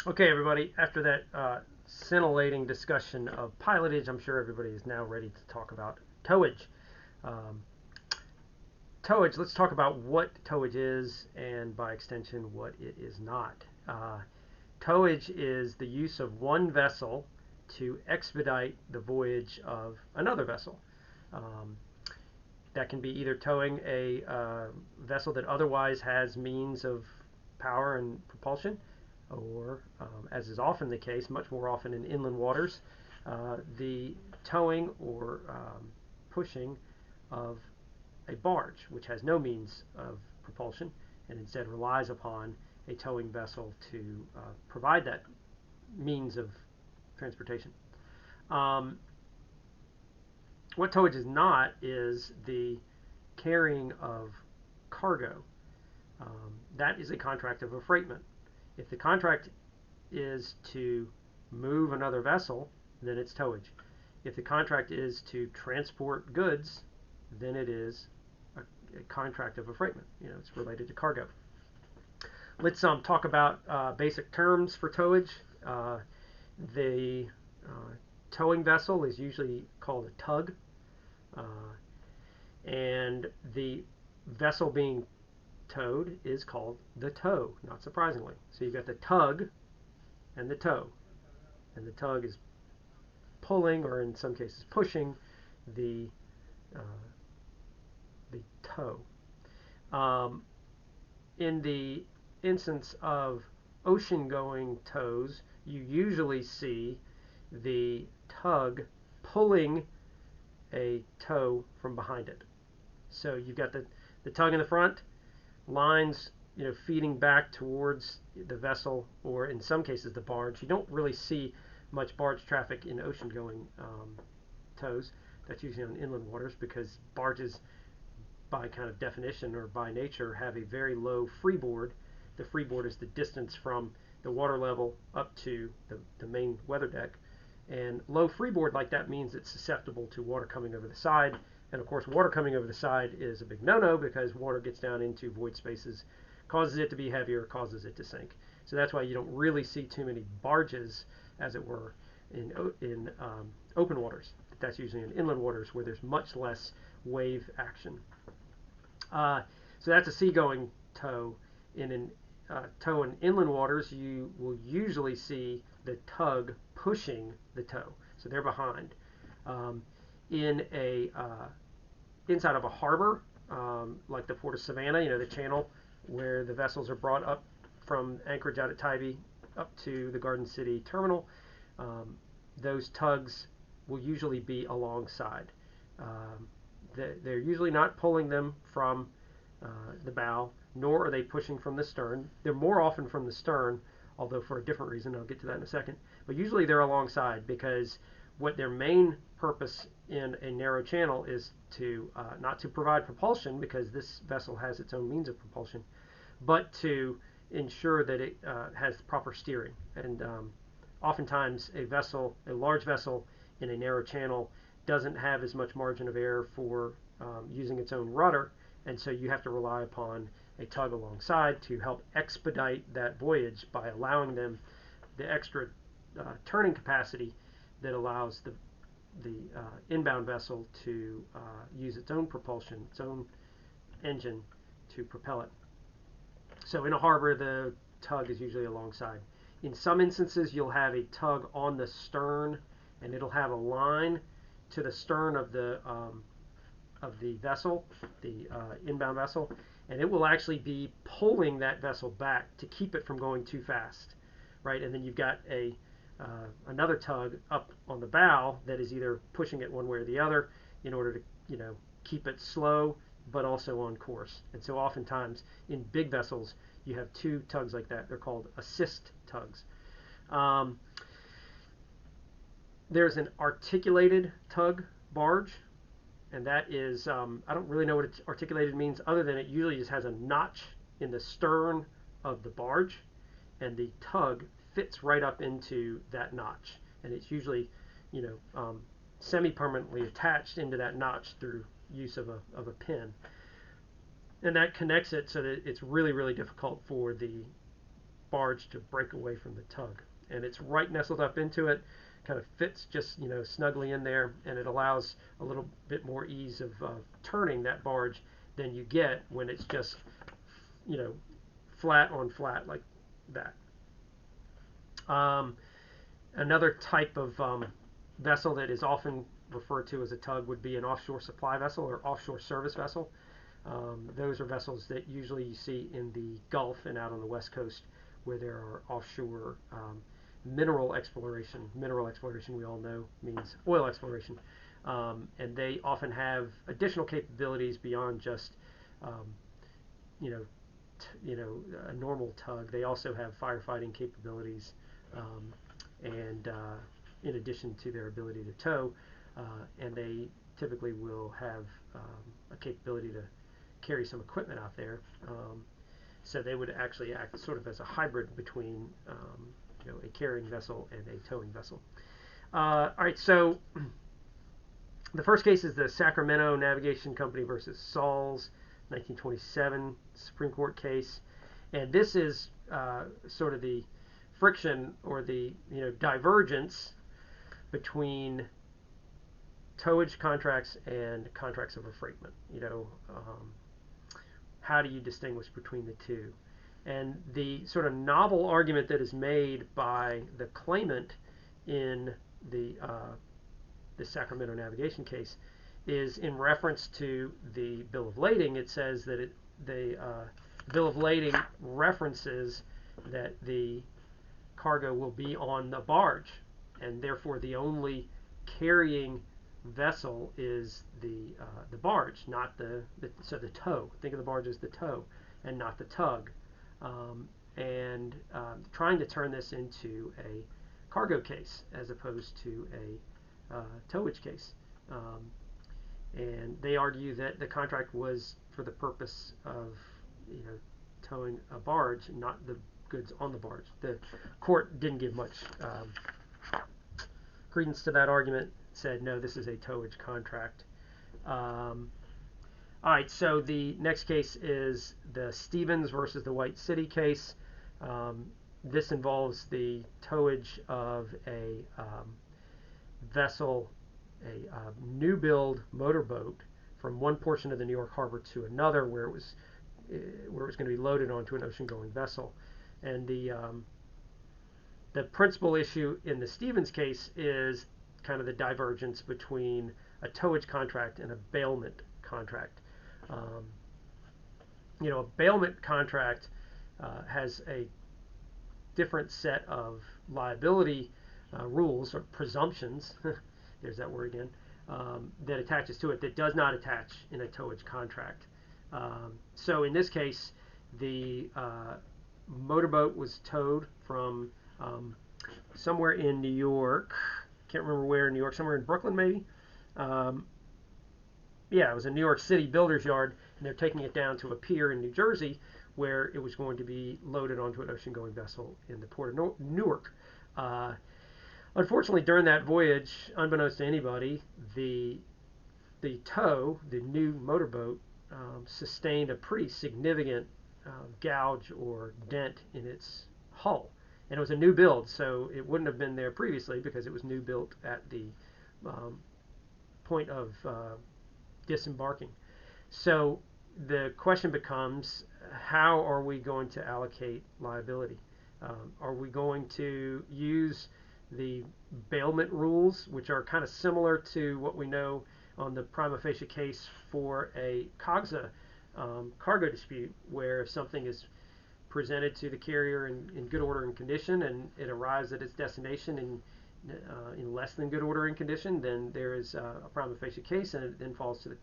Okay, everybody, after that scintillating discussion of pilotage, I'm sure everybody is now ready to talk about towage. Um, Towage, let's talk about what towage is and by extension what it is not. Towage is the use of one vessel to expedite the voyage of another vessel. Um, that can be either towing a vessel that otherwise has means of power and propulsion, or, as is often the case, much more often in inland waters, the towing or pushing of a barge, which has no means of propulsion and instead relies upon a towing vessel to provide that means of transportation. Um, what towage is not is the carrying of cargo. That is a contract of affreightment. If the contract is to move another vessel, then it's towage. If the contract is to transport goods, then it is a contract of affreightment. It's related to cargo. Let's talk about basic terms for towage. The towing vessel is usually called a tug, and the vessel being towed is called the tow, not surprisingly. So you've got the tug and the tow, and the tug is pulling, or in some cases pushing, the uh, the tow. Um, in the instance of ocean-going tows, you usually see the tug pulling a tow from behind it. So you've got the tug in the front, lines feeding back towards the vessel, or in some cases the barge. You don't really see much barge traffic in ocean-going tows. That's usually on inland waters because barges, by kind of definition or by nature, have a very low freeboard. The freeboard is the distance from the water level up to the main weather deck. And low freeboard like that means it's susceptible to water coming over the side. And of course, water coming over the side is a big no-no because water gets down into void spaces, causes it to be heavier, causes it to sink. So that's why you don't really see too many barges, as it were, in open waters. That's usually in inland waters where there's much less wave action. So that's a seagoing tow. In an tow in inland waters, you will usually see the tug pushing the tow, so they're behind. Um, in a inside of a harbor, like the Port of Savannah, the channel where the vessels are brought up from anchorage out at Tybee up to the Garden City terminal, those tugs will usually be alongside. Um, they're usually not pulling them from the bow, nor are they pushing from the stern. They're more often from the stern, although for a different reason. I'll get to that in a second. But usually they're alongside because what their main purpose in a narrow channel is to not to provide propulsion, because this vessel has its own means of propulsion, but to ensure that it has proper steering. And oftentimes a large vessel in a narrow channel doesn't have as much margin of error for using its own rudder, and so you have to rely upon a tug alongside to help expedite that voyage by allowing them the extra turning capacity that allows the inbound vessel to use its own propulsion, its own engine to propel it. So in a harbor, the tug is usually alongside. In some instances, you'll have a tug on the stern, and it'll have a line to the stern of the vessel, the inbound vessel, and it will actually be pulling that vessel back to keep it from going too fast, right? And then you've got another tug up on the bow that is either pushing it one way or the other in order to keep it slow but also on course. And so oftentimes in big vessels you have two tugs like that. They're called assist tugs. Um, there's an articulated tug barge, and that is, I don't really know what articulated means, other than it usually just has a notch in the stern of the barge, and the tug fits right up into that notch, and it's usually, semi-permanently attached into that notch through use of a pin, and that connects it so that it's really, really difficult for the barge to break away from the tug. And it's right nestled up into it, kind of fits just snugly in there, and it allows a little bit more ease of turning that barge than you get when it's just flat on flat like that. Another type of vessel that is often referred to as a tug would be an offshore supply vessel or offshore service vessel. Those are vessels that usually you see in the Gulf and out on the West Coast where there are offshore mineral exploration. Mineral exploration, we all know, means oil exploration. And they often have additional capabilities beyond just a normal tug. They also have firefighting capabilities, and in addition to their ability to tow, and they typically will have a capability to carry some equipment out there. So they would actually act sort of as a hybrid between a carrying vessel and a towing vessel. All right, so the first case is the Sacramento Navigation Company versus Sauls, 1927 Supreme Court case, and this is sort of the friction or the divergence between towage contracts and contracts of affreightment. How do you distinguish between the two? And the sort of novel argument that is made by the claimant in the Sacramento Navigation case is in reference to the bill of lading. It says that the bill of lading references that the cargo will be on the barge, and therefore the only carrying vessel is the barge, not the tow. Think of the barge as the tow and not the tug. Trying to turn this into a cargo case as opposed to a towage case. And they argue that the contract was for the purpose of towing a barge, not the goods on the barge. The court didn't give much credence to that argument, said no, this is a towage contract. All right, so the next case is the Stevens versus the White City case. This involves the towage of a vessel, a new build motorboat from one portion of the New York harbor to another where it was going to be loaded onto an ocean-going vessel. And the principal issue in the Stevens case is kind of the divergence between a towage contract and a bailment contract. A bailment contract has a different set of liability rules or presumptions, there's that word again, that attaches to it that does not attach in a towage contract. So in this case, the motorboat was towed from somewhere in New York. Can't remember where in New York, somewhere in Brooklyn maybe. Yeah, it was a New York City builder's yard, and they're taking it down to a pier in New Jersey where it was going to be loaded onto an ocean-going vessel in the port of Newark. Unfortunately, during that voyage, unbeknownst to anybody, the tow, the new motorboat, sustained a pretty significant gouge or dent in its hull. And it was a new build, so it wouldn't have been there previously because it was new built at the point of disembarking. So the question becomes, how are we going to allocate liability? Are we going to use the bailment rules, which are kind of similar to what we know on the prima facie case for a COGSA cargo dispute, where if something is presented to the carrier in good order and condition and it arrives at its destination in less than good order and condition, then there is a prima facie case, and it then falls to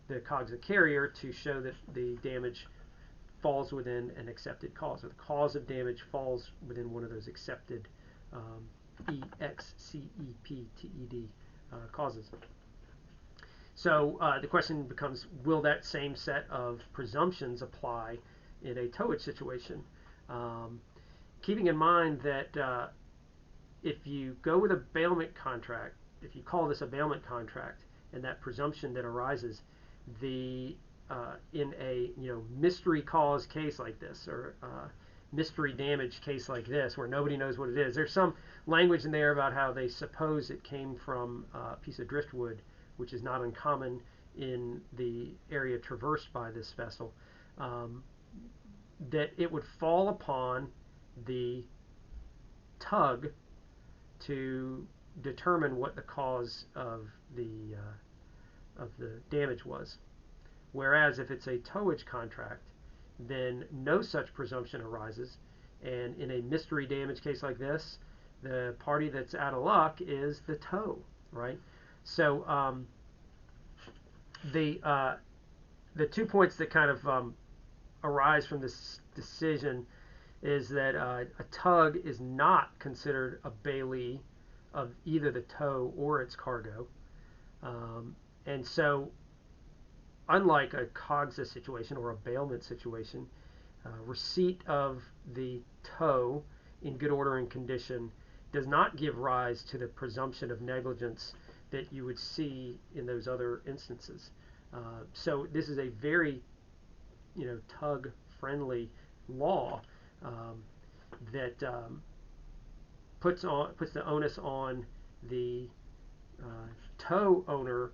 the COGSA carrier to show that the damage falls within an accepted cause, or the cause of damage falls within one of those accepted EXCEPTED causes. So the question becomes, will that same set of presumptions apply in a towage situation? Keeping in mind that if you go with a bailment contract, if you call this a bailment contract, and that presumption that arises, in a mystery cause case like this, or mystery damage case like this, where nobody knows what it is. There's some language in there about how they suppose it came from a piece of driftwood, which is not uncommon in the area traversed by this vessel, that it would fall upon the tug to determine what the cause of the damage was. Whereas if it's a towage contract, then no such presumption arises, and in a mystery damage case like this, the party that's out of luck is the tow, right? So the 2 points that kind of arise from this decision is that a tug is not considered a bailee of either the tow or its cargo, and so unlike a cognizant situation or a bailment situation, receipt of the tow in good order and condition does not give rise to the presumption of negligence that you would see in those other instances. So this is a very, tug-friendly law that puts the onus on the tow owner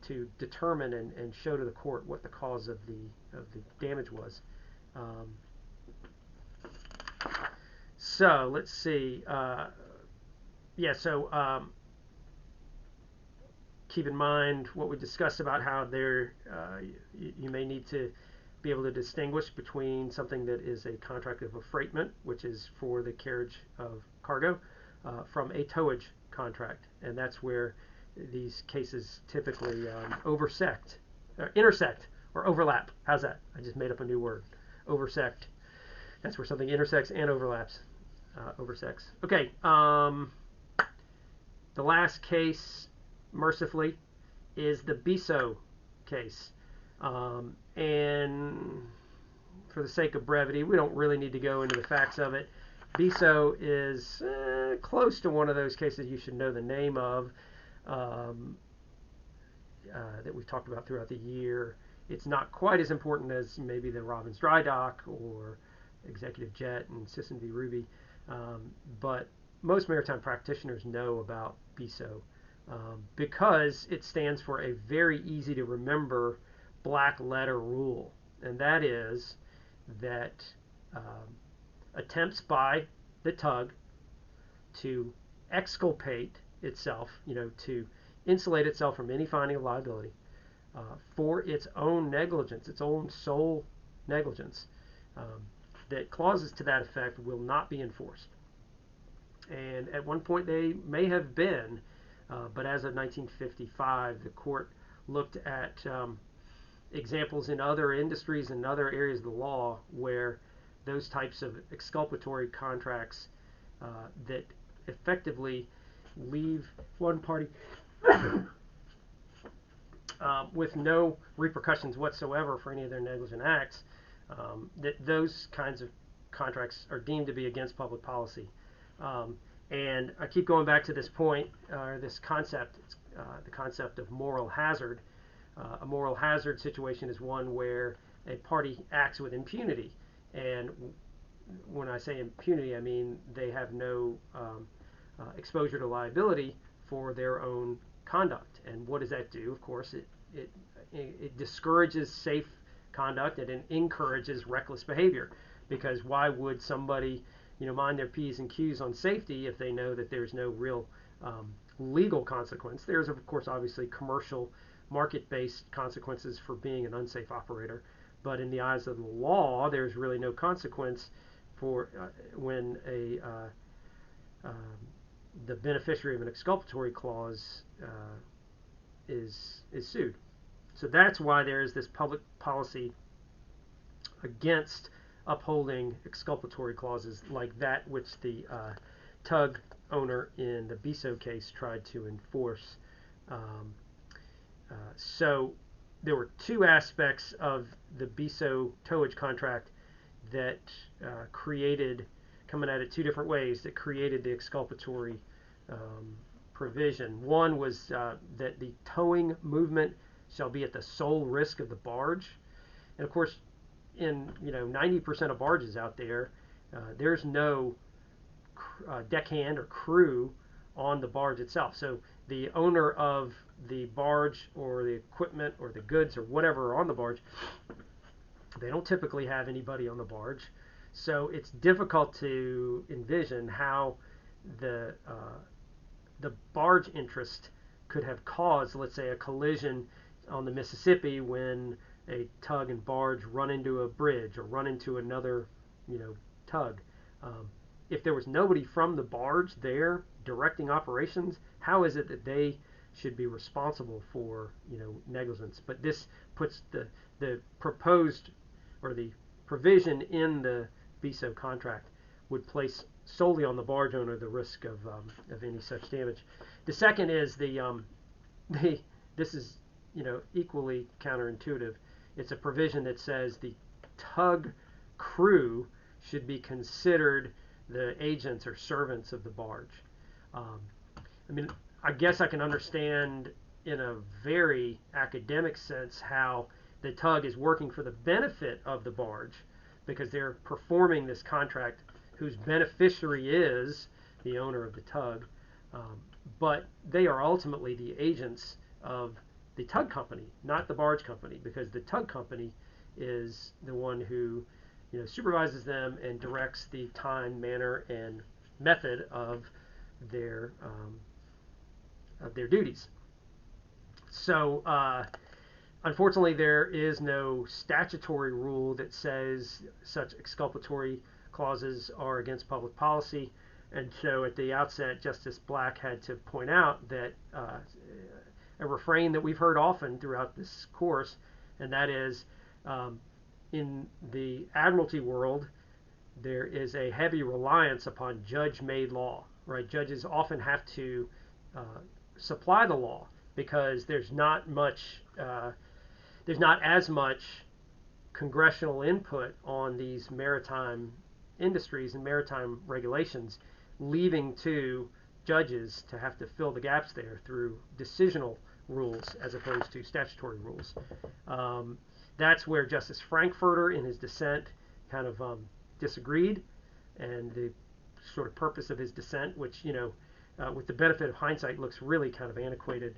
to determine and show to the court what the cause of the damage was. So let's see. Keep in mind what we discussed about how you may need to be able to distinguish between something that is a contract of affreightment, which is for the carriage of cargo, from a towage contract, and that's where these cases typically intersect or overlap. How's that? I just made up a new word. Oversect. That's where something intersects and overlaps. Oversects. Okay. The last case, mercifully, is the BISO case. And for the sake of brevity, we don't really need to go into the facts of it. BISO is close to one of those cases you should know the name of, that we've talked about throughout the year. It's not quite as important as maybe the Robbins Dry Dock or Executive Jet and Sisson v. Ruby, but most maritime practitioners know about BISO because it stands for a very easy to remember black letter rule, and that is that attempts by the tug to exculpate itself, to insulate itself from any finding of liability for its own negligence, its own sole negligence, that clauses to that effect will not be enforced. And at one point they may have been, but as of 1955, the court looked at examples in other industries and other areas of the law where those types of exculpatory contracts that effectively leave one party with no repercussions whatsoever for any of their negligent acts, that those kinds of contracts are deemed to be against public policy. And I keep going back to this point, this concept, the concept of moral hazard. A moral hazard situation is one where a party acts with impunity. And when I say impunity, I mean they have no exposure to liability for their own conduct. And what does that do? Of course, it discourages safe conduct and it encourages reckless behavior. Because why would somebody, mind their P's and Q's on safety if they know that there's no real legal consequence? There's, of course, obviously commercial, market-based consequences for being an unsafe operator. But in the eyes of the law, there's really no consequence for when the beneficiary of an exculpatory clause is sued. So that's why there is this public policy against upholding exculpatory clauses like that which the tug owner in the BISO case tried to enforce. So there were two aspects of the BISO towage contract that created, coming at it two different ways, that created the exculpatory provision. One was that the towing movement shall be at the sole risk of the barge. And of course, in 90% of barges out there, there's no deckhand or crew on the barge itself. So the owner of the barge or the equipment or the goods or whatever are on the barge, they don't typically have anybody on the barge. So it's difficult to envision how the barge interest could have caused, let's say, a collision on the Mississippi when a tug and barge run into a bridge or run into another, tug. If there was nobody from the barge there directing operations, how is it that they should be responsible for, negligence? But this puts the proposed or the provision in the BSO contract would place solely on the barge owner the risk of any such damage. The second is this is equally counterintuitive. It's a provision that says the tug crew should be considered the agents or servants of the barge. I mean, I guess I can understand in a very academic sense how the tug is working for the benefit of the barge because they're performing this contract whose beneficiary is the owner of the tug, but they are ultimately the agents of the tug company, not the barge company, because the tug company is the one who supervises them and directs the time, manner, and method of their duties. So unfortunately, there is no statutory rule that says such exculpatory clauses are against public policy. And so at the outset, Justice Black had to point out that a refrain that we've heard often throughout this course, and that is in the admiralty world, there is a heavy reliance upon judge-made law. Right? Judges often have to supply the law because there's not as much congressional input on these maritime industries and maritime regulations, leaving to judges to have to fill the gaps there through decisional rules as opposed to statutory rules. That's where Justice Frankfurter, in his dissent, kind of disagreed, and the sort of purpose of his dissent, which with the benefit of hindsight, looks really kind of antiquated.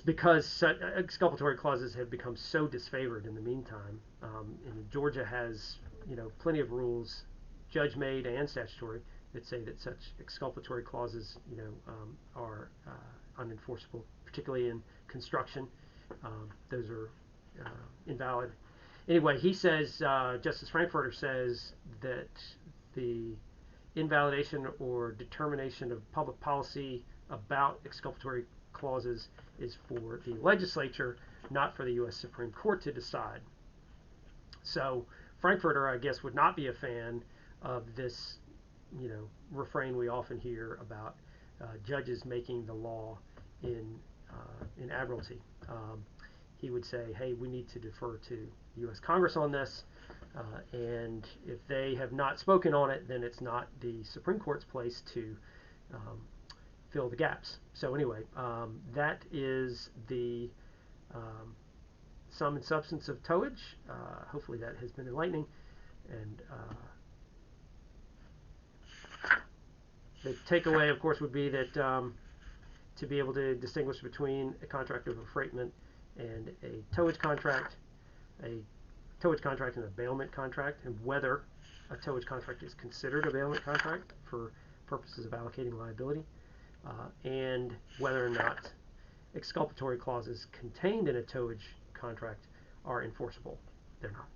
Because exculpatory clauses have become so disfavored in the meantime, and Georgia has plenty of rules, judge-made and statutory, that say that such exculpatory clauses are unenforceable, particularly in construction. Those are invalid. Anyway, he says, Justice Frankfurter says that the invalidation or determination of public policy about exculpatory clauses is for the legislature, not for the U.S. Supreme Court to decide. So Frankfurter, I guess, would not be a fan of this, refrain we often hear about judges making the law in admiralty. He would say, hey, we need to defer to the U.S. Congress on this, and if they have not spoken on it, then it's not the Supreme Court's place to fill the gaps. So anyway, that is the sum and substance of towage. Hopefully that has been enlightening. And the takeaway, of course, would be that to be able to distinguish between a contract of affreightment and a towage contract and a bailment contract, and whether a towage contract is considered a bailment contract for purposes of allocating liability, and whether or not exculpatory clauses contained in a towage contract are enforceable. They're not.